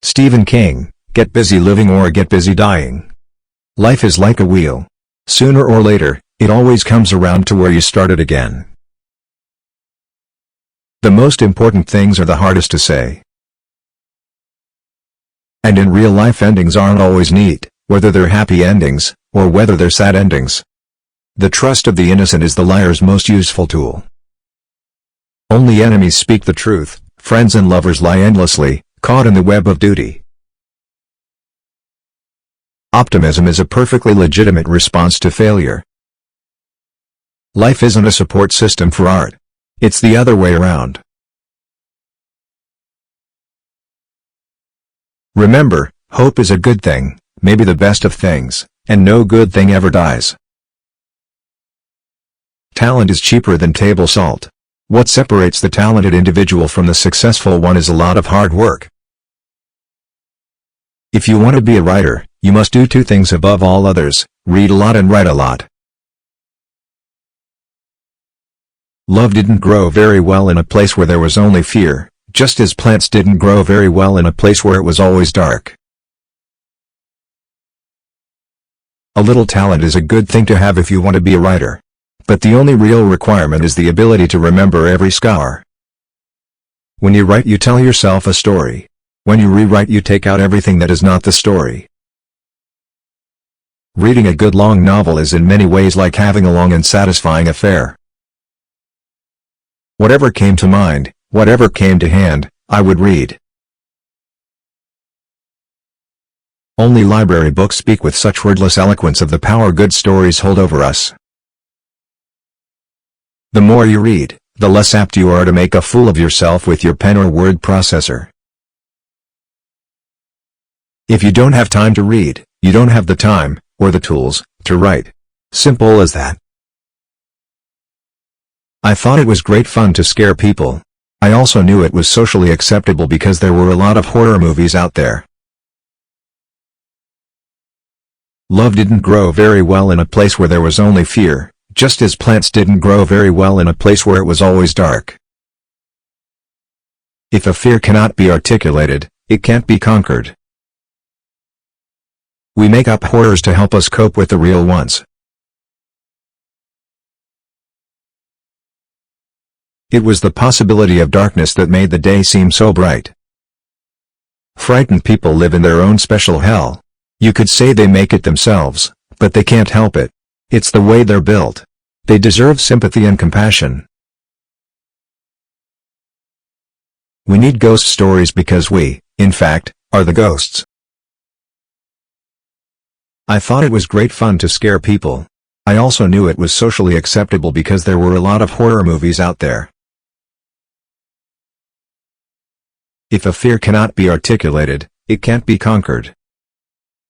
Stephen King, get busy living or get busy dying. Life is like a wheel. Sooner or later, it always comes around to where you started again. The most important things are the hardest to say. And in real life, endings aren't always neat, whether they're happy endings, or whether they're sad endings. The trust of the innocent is the liar's most useful tool. Only enemies speak the truth, friends and lovers lie endlessly, caught in the web of duty. Optimism is a perfectly legitimate response to failure. Life isn't a support system for art. It's the other way around. Remember, hope is a good thing, maybe the best of things, and no good thing ever dies. Talent is cheaper than table salt. What separates the talented individual from the successful one is a lot of hard work. If you want to be a writer, you must do two things above all others: read a lot and write a lot. Love didn't grow very well in a place where there was only fear, just as plants didn't grow very well in a place where it was always dark. A little talent is a good thing to have if you want to be a writer. But the only real requirement is the ability to remember every scar. When you write, you tell yourself a story. When you rewrite, you take out everything that is not the story. Reading a good long novel is in many ways like having a long and satisfying affair. Whatever came to mind, whatever came to hand, I would read. Only library books speak with such wordless eloquence of the power good stories hold over us. The more you read, the less apt you are to make a fool of yourself with your pen or word processor. If you don't have time to read, you don't have the time, or the tools, to write. Simple as that. I thought it was great fun to scare people. I also knew it was socially acceptable because there were a lot of horror movies out there. Love didn't grow very well in a place where there was only fear, just as plants didn't grow very well in a place where it was always dark. If a fear cannot be articulated, it can't be conquered. We make up horrors to help us cope with the real ones. It was the possibility of darkness that made the day seem so bright. Frightened people live in their own special hell. You could say they make it themselves, but they can't help it. It's the way they're built. They deserve sympathy and compassion. We need ghost stories because we, in fact, are the ghosts. I thought it was great fun to scare people. I also knew it was socially acceptable because there were a lot of horror movies out there. If a fear cannot be articulated, it can't be conquered.